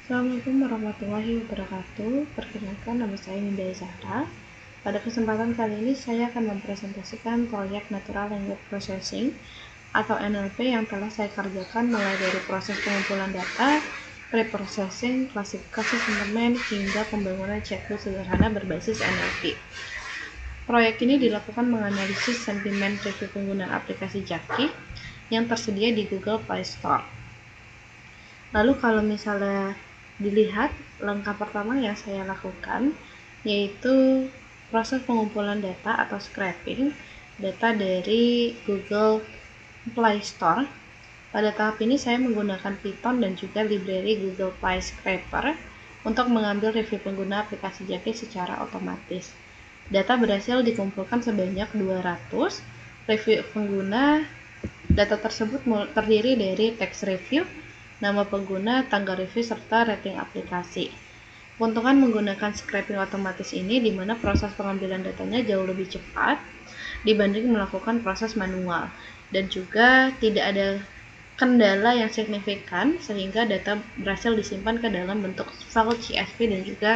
Assalamualaikum warahmatullahi wabarakatuh. Perkenalkan, nama saya Nindya Zahra. Pada kesempatan kali ini saya akan mempresentasikan proyek Natural Language Processing atau NLP yang telah saya kerjakan mulai dari proses pengumpulan data, pre-processing, klasifikasi sentimen, hingga pembangunan chatbot sederhana berbasis NLP. Proyek ini dilakukan menganalisis sentimen review penggunaan aplikasi Jaki yang tersedia di Google Play Store. Lalu kalau misalnya dilihat, langkah pertama yang saya lakukan yaitu proses pengumpulan data atau scraping data dari Google Play Store. Pada tahap ini saya menggunakan Python dan juga library Google Play Scraper untuk mengambil review pengguna aplikasi Jaki secara otomatis. Data berhasil dikumpulkan sebanyak 200 review pengguna. Data tersebut terdiri dari text review, nama pengguna, tanggal review, serta rating aplikasi. Keuntungan menggunakan scraping otomatis ini di mana proses pengambilan datanya jauh lebih cepat dibanding melakukan proses manual, dan juga tidak ada kendala yang signifikan sehingga data berhasil disimpan ke dalam bentuk file CSV dan juga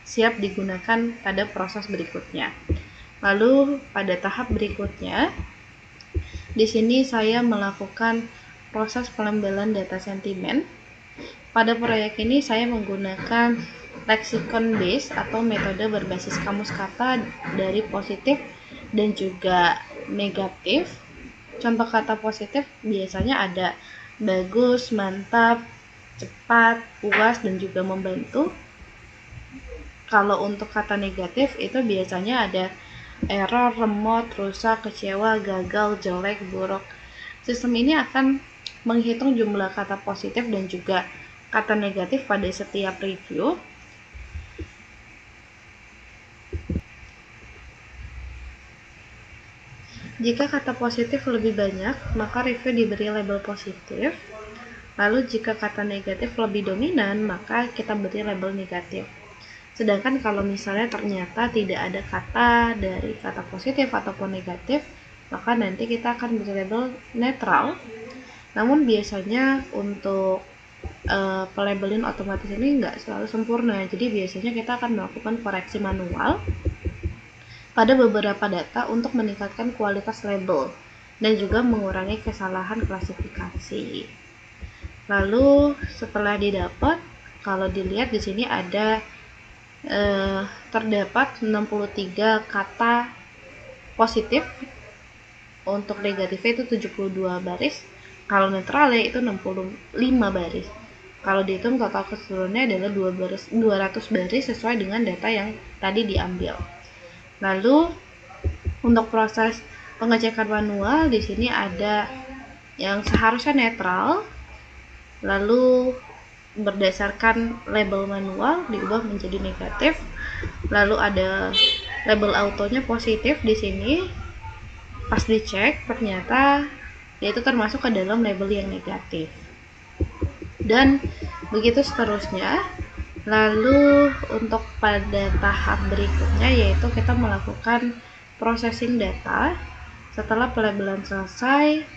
siap digunakan pada proses berikutnya. Lalu pada tahap berikutnya, di sini saya melakukan proses pelembalan data sentimen. Pada proyek ini saya menggunakan lexicon base atau metode berbasis kamus kata dari positif dan juga negatif. Contoh kata positif biasanya ada bagus, mantap, cepat, puas, dan juga membantu. Kalau untuk kata negatif itu biasanya ada error, remote, rusak, kecewa, gagal, jelek, buruk. Sistem ini akan menghitung jumlah kata positif dan juga kata negatif pada setiap review. Jika kata positif lebih banyak, maka review diberi label positif. Lalu jika kata negatif lebih dominan, maka kita beri label negatif. Sedangkan kalau misalnya ternyata tidak ada kata dari kata positif ataupun negatif, maka nanti kita akan beri label netral. Namun biasanya untuk pelabelin otomatis ini nggak selalu sempurna, jadi biasanya kita akan melakukan koreksi manual pada beberapa data untuk meningkatkan kualitas label dan juga mengurangi kesalahan klasifikasi. Lalu setelah didapat, kalau dilihat di sini ada terdapat 63 kata positif, untuk negatifnya itu 72 baris, kalau netralnya itu 65 baris. Kalau dihitung total keseluruhannya adalah 200 baris sesuai dengan data yang tadi diambil. Lalu untuk proses pengecekan manual di sini ada yang seharusnya netral, lalu berdasarkan label manual diubah menjadi negatif. Lalu ada label autonya positif di sini. Pas dicek ternyata dia itu termasuk ke dalam label yang negatif. Dan begitu seterusnya. Lalu untuk pada tahap berikutnya yaitu kita melakukan processing data. Setelah pelabelan selesai,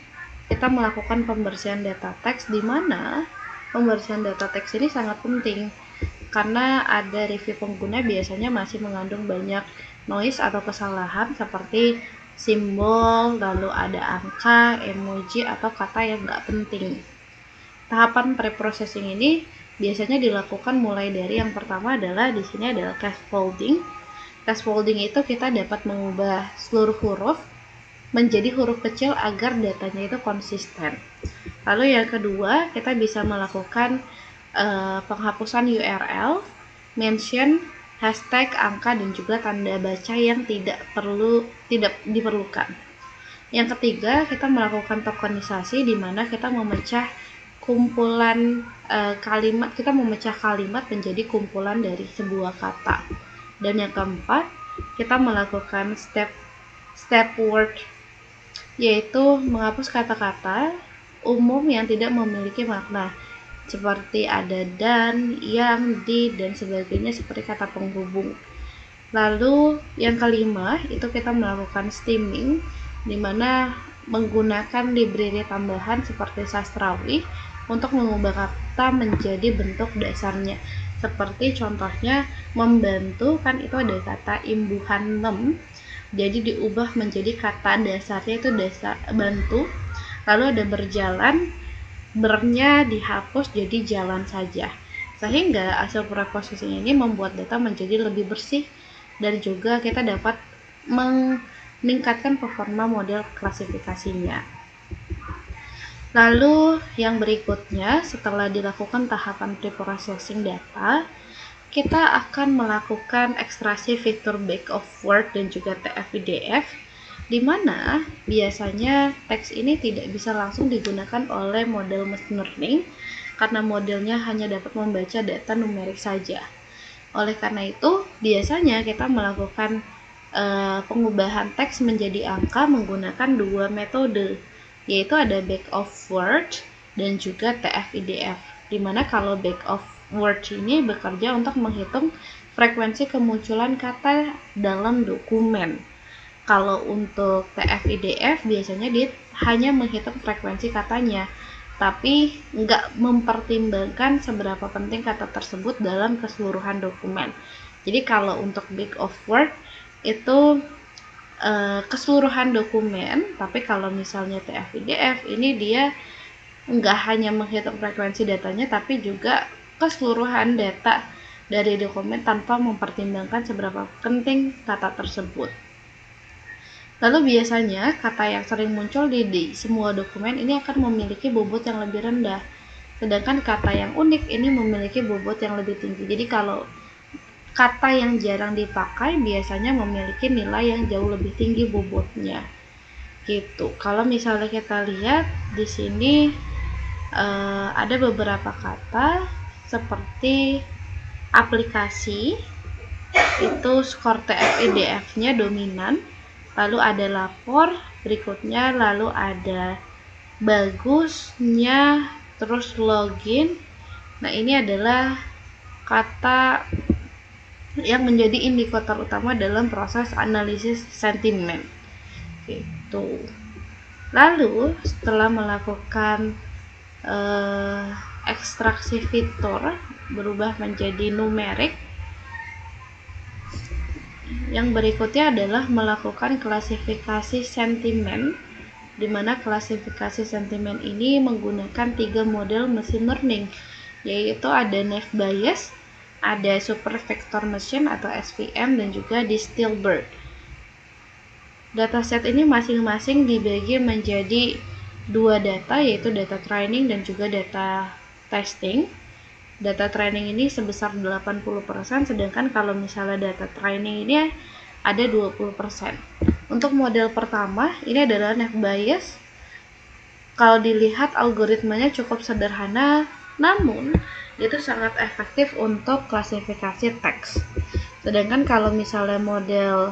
kita melakukan pembersihan data teks, di mana pembersihan data teks ini sangat penting karena ada review pengguna biasanya masih mengandung banyak noise atau kesalahan seperti simbol, lalu ada angka, emoji, atau kata yang nggak penting. Tahapan pre-processing ini biasanya dilakukan mulai dari yang pertama adalah di sini adalah scaffolding. Scaffolding itu kita dapat mengubah seluruh huruf menjadi huruf kecil agar datanya itu konsisten. Lalu yang kedua, kita bisa melakukan penghapusan URL, mention, hashtag, angka, dan juga tanda baca yang tidak diperlukan. Yang ketiga, kita melakukan tokenisasi, di mana kita memecah kumpulan kalimat, kita memecah kalimat menjadi kumpulan dari sebuah kata. Dan yang keempat, kita melakukan step word, yaitu menghapus kata-kata umum yang tidak memiliki makna, seperti ada dan, yang, di, dan sebagainya seperti kata penghubung. Lalu yang kelima itu kita melakukan stemming, di mana menggunakan library tambahan seperti sastrawi untuk mengubah data menjadi bentuk dasarnya. Seperti contohnya membantu, kan itu ada kata imbuhan mem, jadi diubah menjadi kata dasarnya itu dasar bantu. Lalu ada berjalan, bernya dihapus jadi jalan saja. Sehingga hasil preposisi ini membuat data menjadi lebih bersih dan juga kita dapat meningkatkan performa model klasifikasinya. Lalu yang berikutnya, setelah dilakukan tahapan preprocessing data, kita akan melakukan ekstraksi fitur back of word dan juga TF-IDF, di mana biasanya teks ini tidak bisa langsung digunakan oleh model machine learning karena modelnya hanya dapat membaca data numerik saja. Oleh karena itu, biasanya kita melakukan pengubahan teks menjadi angka menggunakan dua metode, yaitu ada back of word dan juga TF-IDF, di mana kalau back of word ini bekerja untuk menghitung frekuensi kemunculan kata dalam dokumen. Kalau untuk TF-IDF biasanya dia hanya menghitung frekuensi katanya, tapi nggak mempertimbangkan seberapa penting kata tersebut dalam keseluruhan dokumen. Jadi kalau untuk back of word itu keseluruhan dokumen, tapi kalau misalnya TF-IDF ini dia nggak hanya menghitung frekuensi datanya, tapi juga keseluruhan data dari dokumen tanpa mempertimbangkan seberapa penting kata tersebut. Lalu biasanya kata yang sering muncul di semua dokumen ini akan memiliki bobot yang lebih rendah, sedangkan kata yang unik ini memiliki bobot yang lebih tinggi. Jadi kalau kata yang jarang dipakai biasanya memiliki nilai yang jauh lebih tinggi bobotnya. Gitu. Kalau misalnya kita lihat di sini ada beberapa kata seperti aplikasi, itu skor TF-IDF-nya dominan. Lalu ada lapor berikutnya, lalu ada bagusnya, terus login. Nah, ini adalah kata yang menjadi indikator utama dalam proses analisis sentimen. Gitu. Lalu setelah melakukan ekstraksi fitur berubah menjadi numerik, yang berikutnya adalah melakukan klasifikasi sentimen, di mana klasifikasi sentimen ini menggunakan 3 model machine learning, yaitu ada Naive Bayes, ada Super Vector Machine atau SVM, dan juga Distilbert. Dataset ini masing-masing dibagi menjadi 2 data, yaitu data training dan juga data testing. Data training ini sebesar 80%, sedangkan kalau misalnya data training ini ada 20%. Untuk model pertama, ini adalah Naive Bayes. Kalau dilihat algoritmanya cukup sederhana, namun itu sangat efektif untuk klasifikasi teks. Sedangkan kalau misalnya model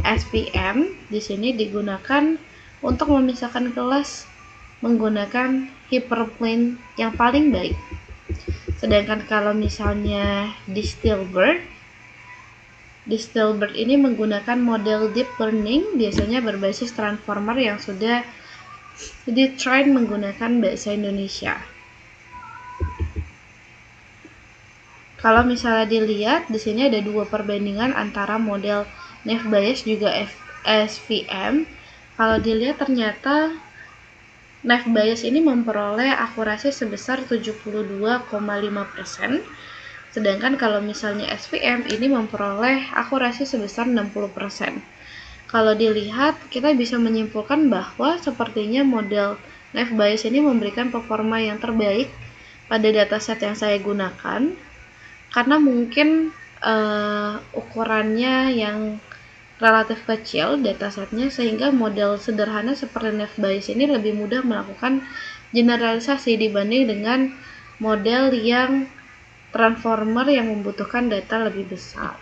SVM, di sini digunakan untuk memisahkan kelas menggunakan hyperplane yang paling baik. Sedangkan kalau misalnya Distilbert ini menggunakan model deep learning, biasanya berbasis transformer yang sudah di-train menggunakan bahasa Indonesia. Kalau misalnya dilihat, di sini ada 2 perbandingan antara model Naive Bayes juga SVM. Kalau dilihat ternyata Naive Bayes ini memperoleh akurasi sebesar 72,5%, sedangkan kalau misalnya SVM ini memperoleh akurasi sebesar 60%. Kalau dilihat, kita bisa menyimpulkan bahwa sepertinya model Naive Bayes ini memberikan performa yang terbaik pada dataset yang saya gunakan, karena mungkin ukurannya yang relatif kecil datasetnya, sehingga model sederhana seperti Naive Bayes ini lebih mudah melakukan generalisasi dibanding dengan model yang transformer yang membutuhkan data lebih besar.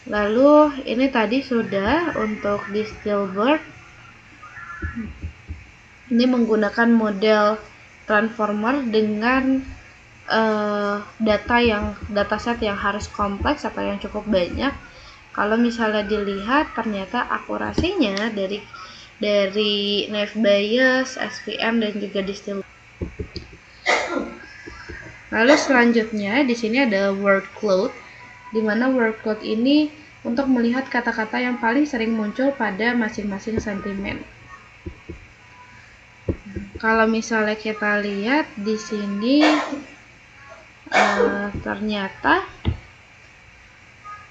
Lalu ini tadi sudah untuk Distilbert. Ini menggunakan model transformer dengan dataset yang harus kompleks atau yang cukup banyak. Kalau misalnya dilihat, ternyata akurasinya dari Naive Bayes, SVM, dan juga Distilbert Lalu selanjutnya di sini ada word cloud, di mana word cloud ini untuk melihat kata-kata yang paling sering muncul pada masing-masing sentimen. Kalau misalnya kita lihat di sini ternyata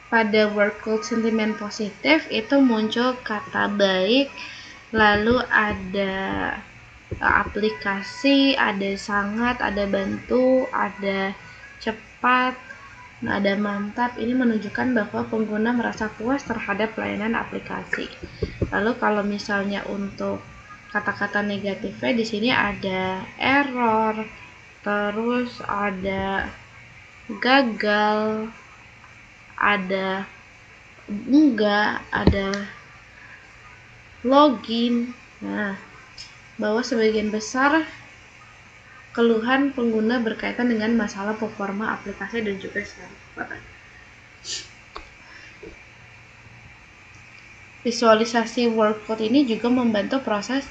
pada word cloud sentimen positif itu muncul kata baik, lalu ada aplikasi, ada sangat, ada bantu, ada cepat, ada mantap. Ini menunjukkan bahwa pengguna merasa puas terhadap layanan aplikasi. Lalu kalau misalnya untuk kata-kata negatifnya di sini ada error, terus ada gagal, ada enggak, ada login. Nah, bahwa sebagian besar keluhan pengguna berkaitan dengan masalah performa aplikasi dan juga kecepatan. Visualisasi workflow ini juga membantu proses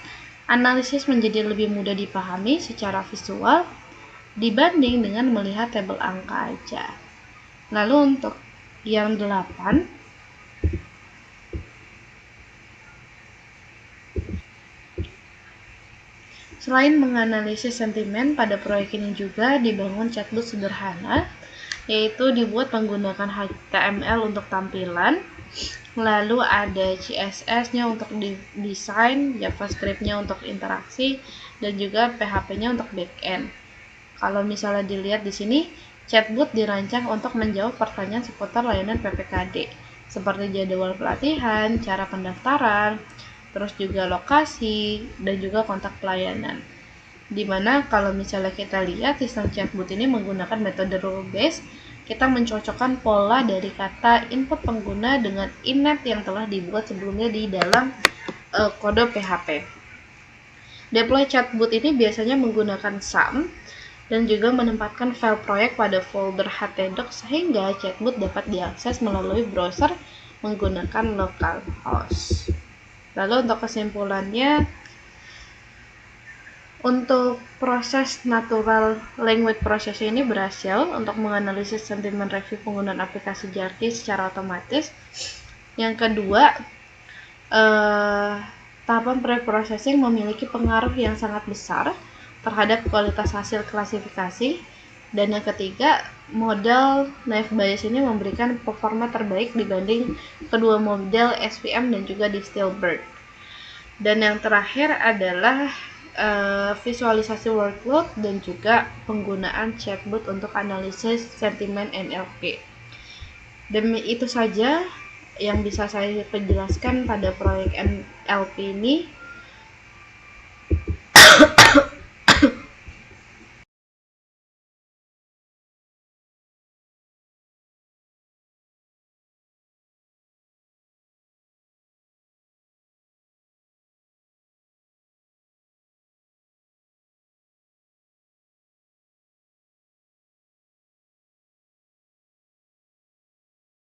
analisis menjadi lebih mudah dipahami secara visual dibanding dengan melihat tabel angka aja. Lalu untuk yang 8, selain menganalisis sentimen, pada proyek ini juga dibangun chatbot sederhana, yaitu dibuat menggunakan HTML untuk tampilan, lalu ada CSS-nya untuk desain, JavaScript-nya untuk interaksi, dan juga PHP-nya untuk backend. Kalau misalnya dilihat di sini, chatbot dirancang untuk menjawab pertanyaan seputar layanan PPKD, seperti jadwal pelatihan, cara pendaftaran, terus juga lokasi, dan juga kontak pelayanan. Dimana kalau misalnya kita lihat sistem chatbot ini menggunakan metode rule based, kita mencocokkan pola dari kata input pengguna dengan init yang telah dibuat sebelumnya di dalam kode PHP. Deploy chatbot ini biasanya menggunakan SAM dan juga menempatkan file proyek pada folder htdocs sehingga chatbot dapat diakses melalui browser menggunakan localhost. Lalu untuk kesimpulannya, untuk proses natural language processing ini berhasil untuk menganalisis sentimen review penggunaan aplikasi Jarki secara otomatis. Yang kedua, tahapan pre-processing memiliki pengaruh yang sangat besar terhadap kualitas hasil klasifikasi. Dan yang ketiga, model naive Bayes ini memberikan performa terbaik dibanding kedua model SVM dan juga Distilbert. Dan yang terakhir adalah visualisasi workload dan juga penggunaan chatbot untuk analisis sentimen NLP. Dan itu saja yang bisa saya penjelaskan pada proyek NLP ini.